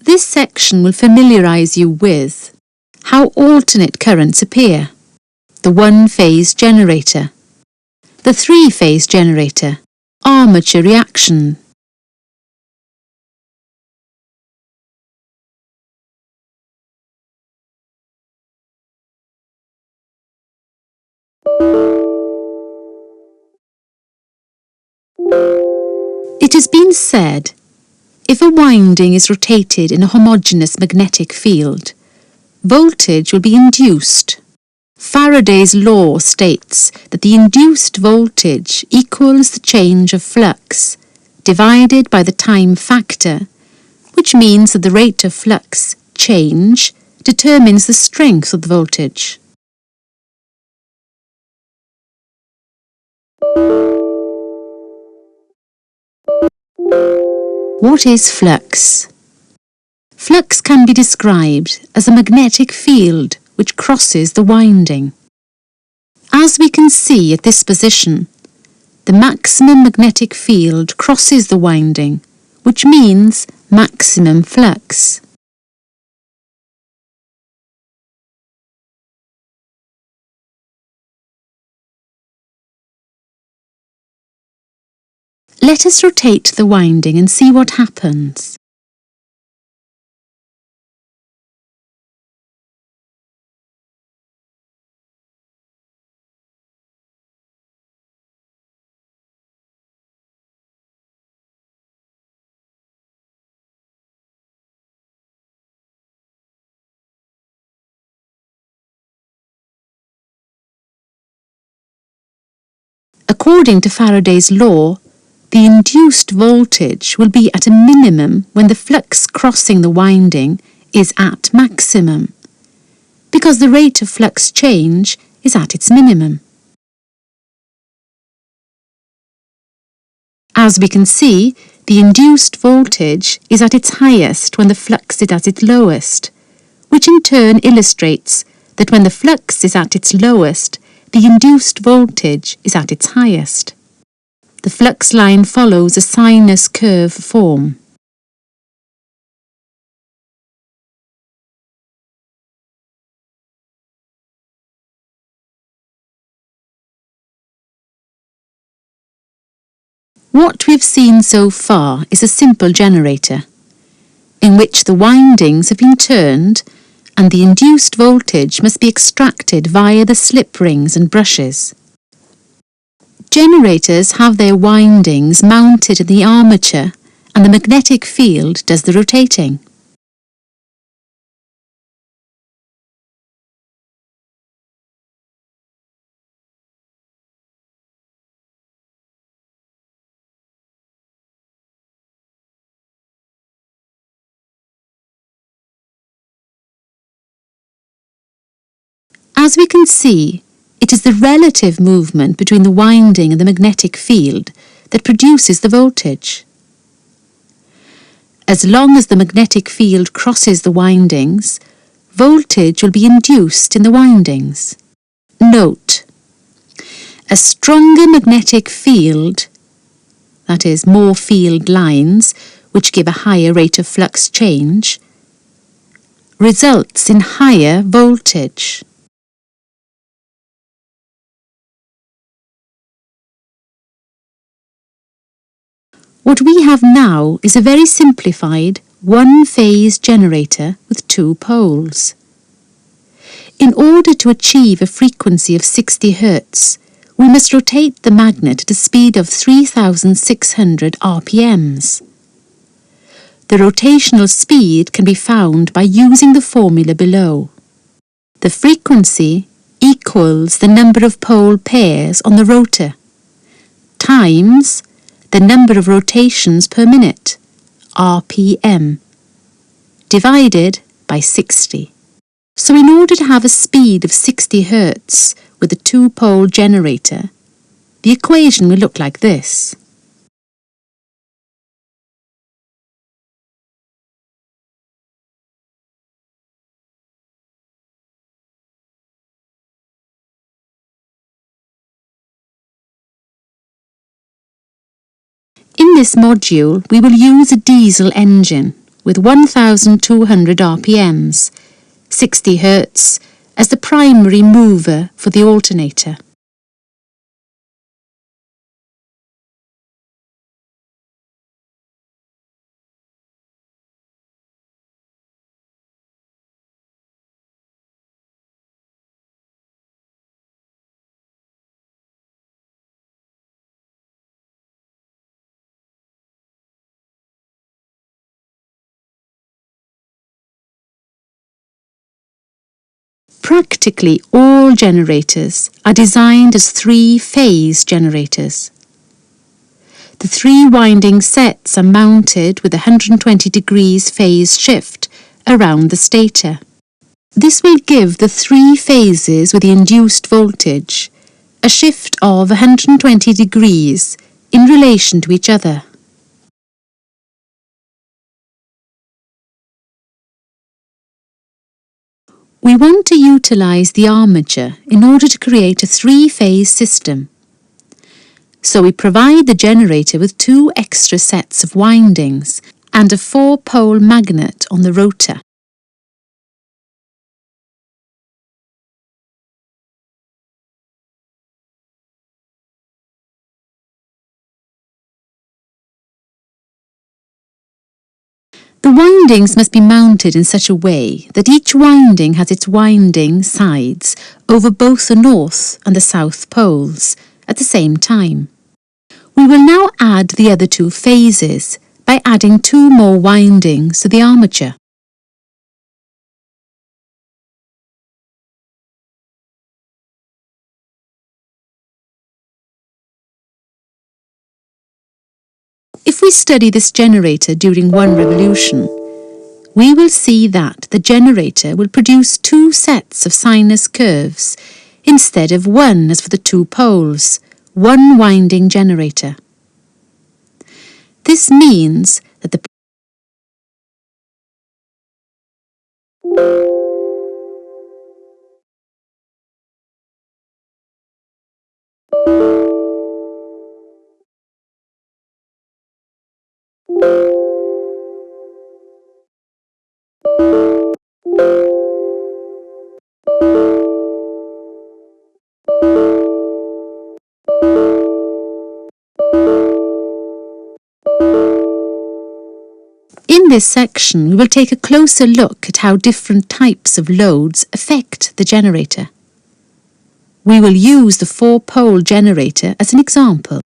This section will familiarise you with how alternate currents appear, the one-phase generator, the three-phase generator, armature reaction. It has been said, if a winding is rotated in a homogeneous magnetic field, voltage will be induced. Faraday's law states that the induced voltage equals the change of flux divided by the time factor, which means that the rate of flux change determines the strength of the voltage. What is flux? Flux can be described as a magnetic field which crosses the winding. As we can see at this position, the maximum magnetic field crosses the winding, which means maximum flux. Let us rotate the winding and see what happens. According to Faraday's law, the induced voltage will be at a minimum when the flux crossing the winding is at maximum, because the rate of flux change is at its minimum. As we can see, the induced voltage is at its highest when the flux is at its lowest, which in turn illustrates that when the flux is at its lowest, the induced voltage is at its highest. The flux line follows a sinus curve form. What we've seen so far is a simple generator, in which the windings have been turned and the induced voltage must be extracted via the slip rings and brushes. Generators have their windings mounted in the armature and the magnetic field does the rotating. As we can see, it is the relative movement between the winding and the magnetic field that produces the voltage. As long as the magnetic field crosses the windings, voltage will be induced in the windings. Note: a stronger magnetic field, that is, more field lines, which give a higher rate of flux change, results in higher voltage. What we have now is a very simplified one-phase generator with two poles. In order to achieve a frequency of 60 Hz, we must rotate the magnet at a speed of 3,600 RPMs. The rotational speed can be found by using the formula below. The frequency equals the number of pole pairs on the rotor, times the number of rotations per minute, RPM, divided by 60. So in order to have a speed of 60 Hz with a two-pole generator, the equation will look like this. In this module, we will use a diesel engine, with 1,200 RPMs, 60 Hz as the primary mover for the alternator. Practically all generators are designed as three-phase generators. The three winding sets are mounted with a 120 degrees phase shift around the stator. This will give the three phases with the induced voltage a shift of 120 degrees in relation to each other. We want to utilize the armature in order to create a three-phase system. So we provide the generator with two extra sets of windings and a 4-pole magnet on the rotor. The windings must be mounted in such a way that each winding has its winding sides over both the north and the south poles at the same time. We will now add the other two phases by adding two more windings to the armature. If we study this generator during one revolution, we will see that the generator will produce two sets of sinus curves instead of one as for the two poles, one winding generator. This means that the In this section, we will take a closer look at how different types of loads affect the generator. We will use the 4-pole generator as an example.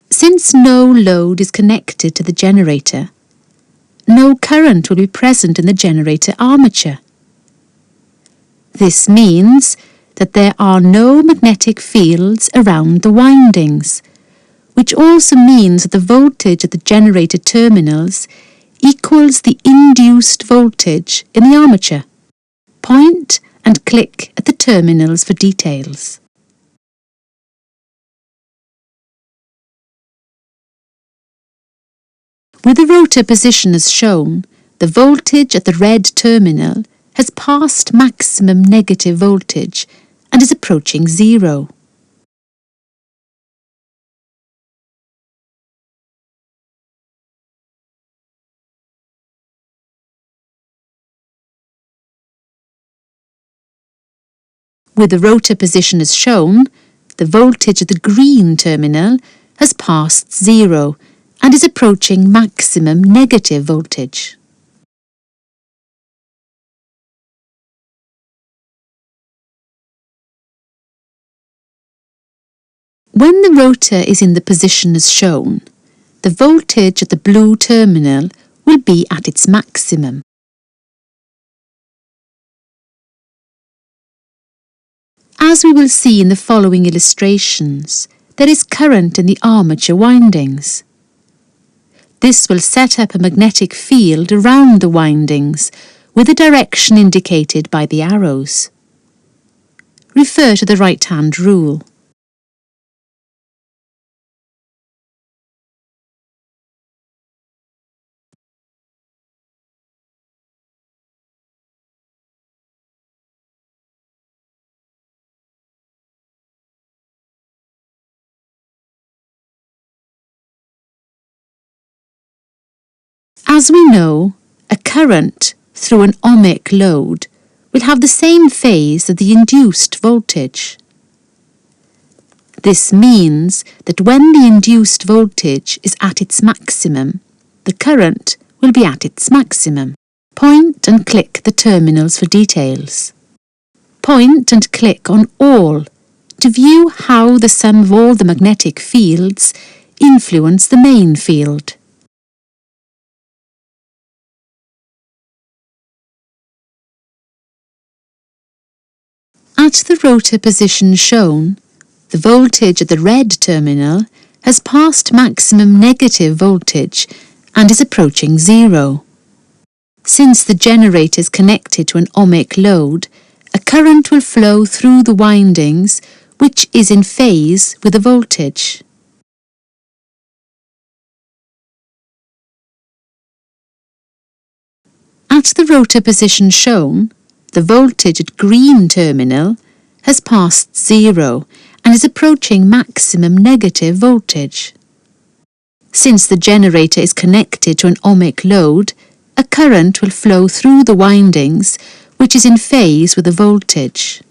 Since no load is connected to the generator, no current will be present in the generator armature. This means that there are no magnetic fields around the windings, which also means that the voltage at the generator terminals equals the induced voltage in the armature. Point and click at the terminals for details. With the rotor position as shown, the voltage at the red terminal has passed maximum negative voltage and is approaching zero. With the rotor position as shown, the voltage at the green terminal has passed zero and is approaching maximum negative voltage. When the rotor is in the position as shown, the voltage at the blue terminal will be at its maximum. As we will see in the following illustrations, there is current in the armature windings. This will set up a magnetic field around the windings with a direction indicated by the arrows. Refer to the right-hand rule. As we know, a current through an ohmic load will have the same phase as the induced voltage. This means that when the induced voltage is at its maximum, the current will be at its maximum. Point and click the terminals for details. Point and click on All to view how the sum of all the magnetic fields influence the main field. At the rotor position shown, the voltage at the red terminal has passed maximum negative voltage and is approaching zero. Since the generator is connected to an ohmic load, a current will flow through the windings which is in phase with the voltage. At the rotor position shown, the voltage at green terminal has passed zero and is approaching maximum negative voltage. Since the generator is connected to an ohmic load, a current will flow through the windings which is in phase with the voltage.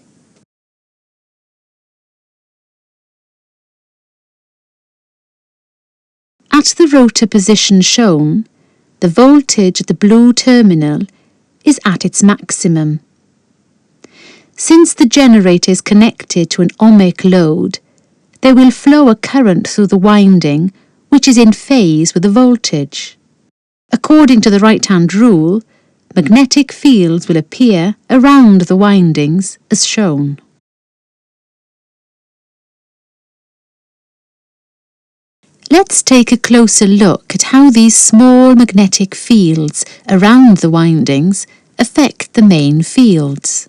At the rotor position shown, the voltage at the blue terminal is at its maximum. Since the generator is connected to an ohmic load, there will flow a current through the winding which is in phase with the voltage. According to the right-hand rule, magnetic fields will appear around the windings as shown. Let's take a closer look at how these small magnetic fields around the windings affect the main fields.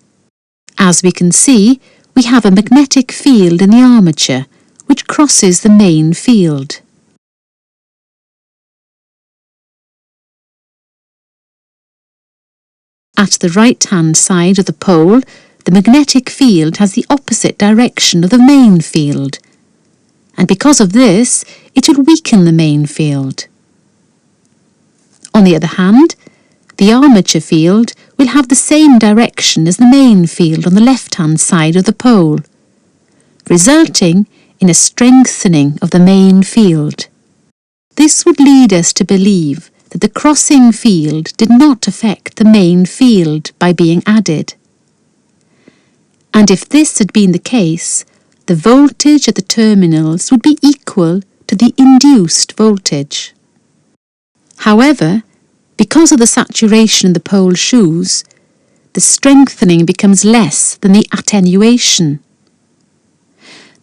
As we can see, we have a magnetic field in the armature which crosses the main field. At the right-hand side of the pole, the magnetic field has the opposite direction of the main field, and because of this, it will weaken the main field. On the other hand, the armature field will have the same direction as the main field on the left-hand side of the pole, resulting in a strengthening of the main field. This would lead us to believe that the crossing field did not affect the main field by being added. And if this had been the case, the voltage at the terminals would be equal to the induced voltage. However, because of the saturation in the pole shoes, the strengthening becomes less than the attenuation.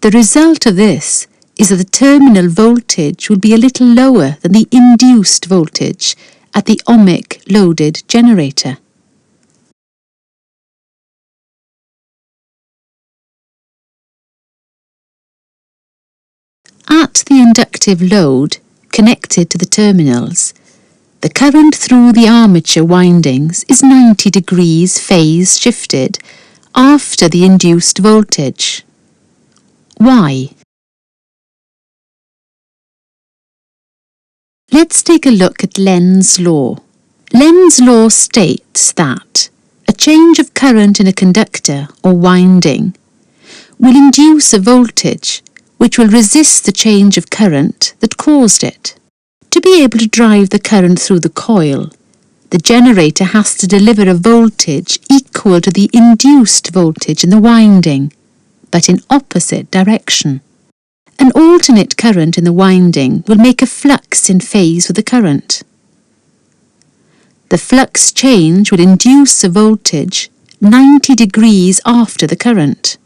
The result of this is that the terminal voltage will be a little lower than the induced voltage at the ohmic loaded generator. At the inductive load connected to the terminals, the current through the armature windings is 90 degrees phase shifted after the induced voltage. Why? Let's take a look at Lenz's law. Lenz's law states that a change of current in a conductor or winding will induce a voltage which will resist the change of current that caused it. To be able to drive the current through the coil, the generator has to deliver a voltage equal to the induced voltage in the winding, but in opposite direction. An alternate current in the winding will make a flux in phase with the current. The flux change will induce a voltage 90 degrees after the current.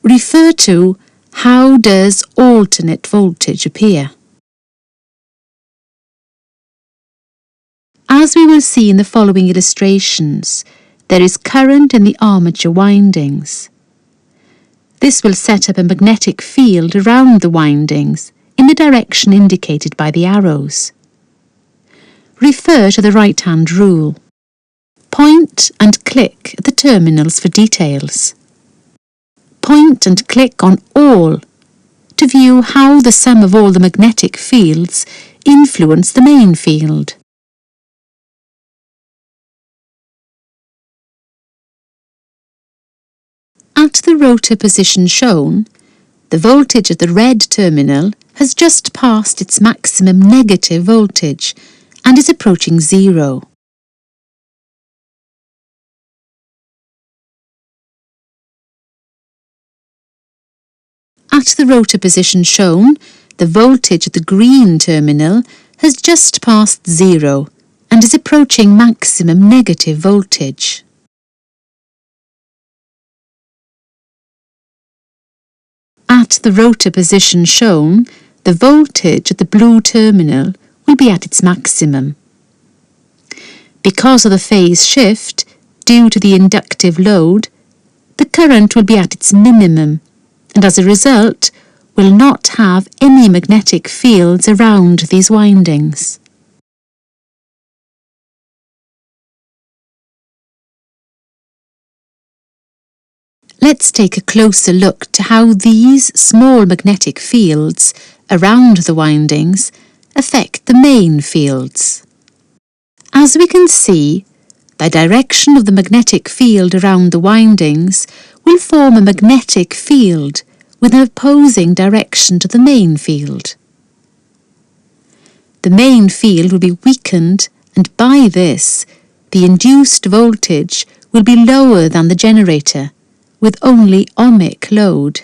Refer to how does alternate voltage appear. As we will see in the following illustrations, there is current in the armature windings. This will set up a magnetic field around the windings in the direction indicated by the arrows. Refer to the right-hand rule. Point and click at the terminals for details. Point and click on All to view how the sum of all the magnetic fields influence the main field. At the rotor position shown, the voltage at the red terminal has just passed its maximum negative voltage and is approaching zero. At the rotor position shown, the voltage at the green terminal has just passed zero and is approaching maximum negative voltage. At the rotor position shown, the voltage at the blue terminal will be at its maximum. Because of the phase shift, due to the inductive load, the current will be at its minimum and as a result will not have any magnetic fields around these windings. Let's take a closer look to how these small magnetic fields around the windings affect the main fields. As we can see, the direction of the magnetic field around the windings will form a magnetic field with an opposing direction to the main field. The main field will be weakened and by this, the induced voltage will be lower than the generator, with only ohmic load.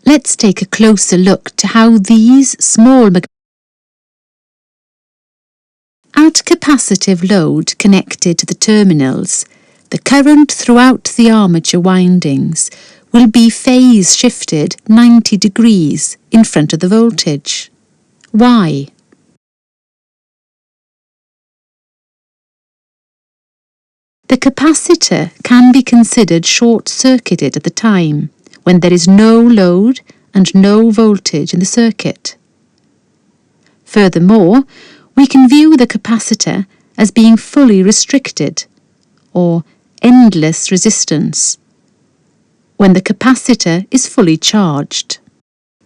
Let's take a closer look to how these small At capacitive load connected to the terminals, the current throughout the armature windings will be phase shifted 90 degrees in front of the voltage. Why? The capacitor can be considered short-circuited at the time, when there is no load and no voltage in the circuit. Furthermore, we can view the capacitor as being fully restricted, or endless resistance, when the capacitor is fully charged.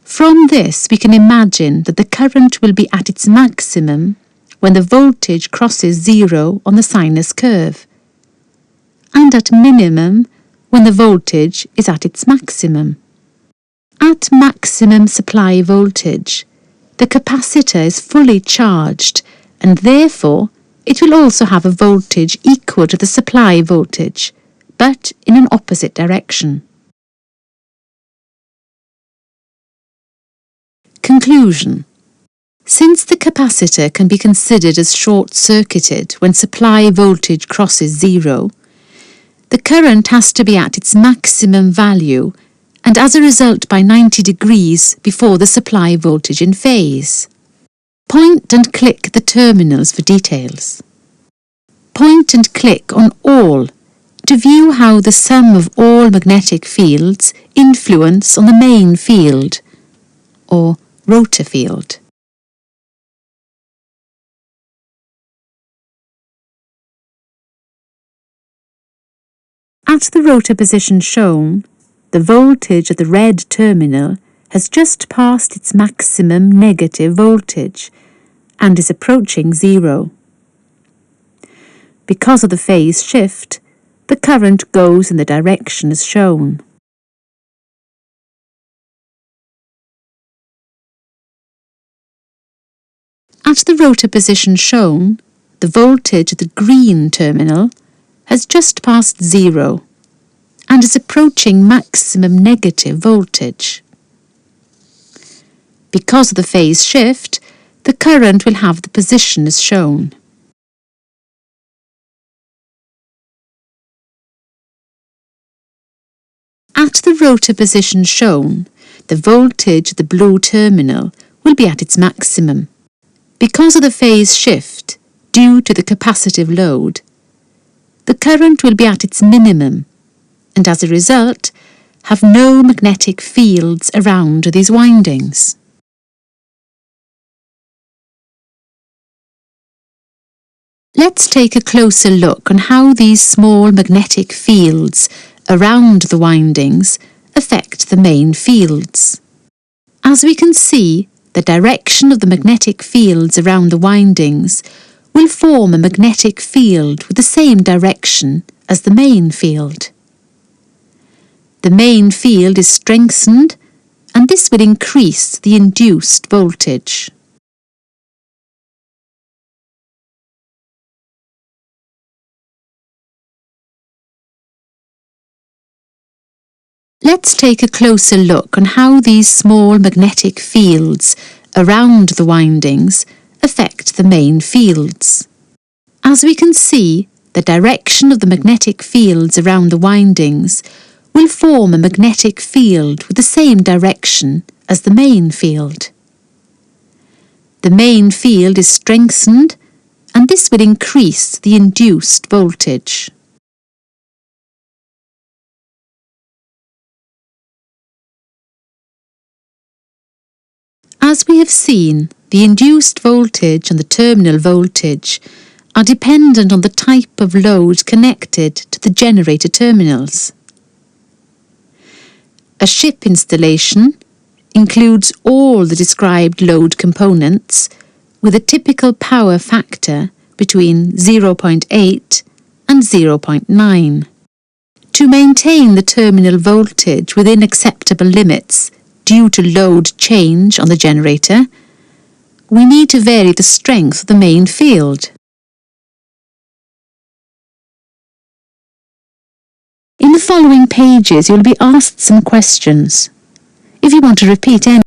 From this we can imagine that the current will be at its maximum when the voltage crosses zero on the sinus curve, and at minimum when the voltage is at its maximum. At maximum supply voltage, the capacitor is fully charged and therefore it will also have a voltage equal to the supply voltage, but in an opposite direction. Conclusion. Since the capacitor can be considered as short-circuited when supply voltage crosses zero, the current has to be at its maximum value and as a result by 90 degrees before the supply voltage in phase. Point and click the terminals for details. Point and click on all to view how the sum of all magnetic fields influence on the main field, or rotor field. At the rotor position shown, the voltage at the red terminal has just passed its maximum negative voltage and is approaching zero. Because of the phase shift, the current goes in the direction as shown. At the rotor position shown, the voltage at the green terminal has just passed zero and is approaching maximum negative voltage. Because of the phase shift, the current will have the position as shown. At the rotor position shown, the voltage at the blue terminal will be at its maximum. Because of the phase shift, due to the capacitive load, the current will be at its minimum and as a result have no magnetic fields around these windings. Let's take a closer look on how these small magnetic fields around the windings affect the main fields. As we can see, the direction of the magnetic fields around the windings will form a magnetic field with the same direction as the main field. The main field is strengthened, and this will increase the induced voltage. Let's take a closer look on how these small magnetic fields around the windings affect the main fields. As we can see, the direction of the magnetic fields around the windings will form a magnetic field with the same direction as the main field. The main field is strengthened, and this will increase the induced voltage. As we have seen, the induced voltage and the terminal voltage are dependent on the type of load connected to the generator terminals. A ship installation includes all the described load components with a typical power factor between 0.8 and 0.9. To maintain the terminal voltage within acceptable limits due to load change on the generator, we need to vary the strength of the main field. In the following pages, you will be asked some questions. If you want to repeat any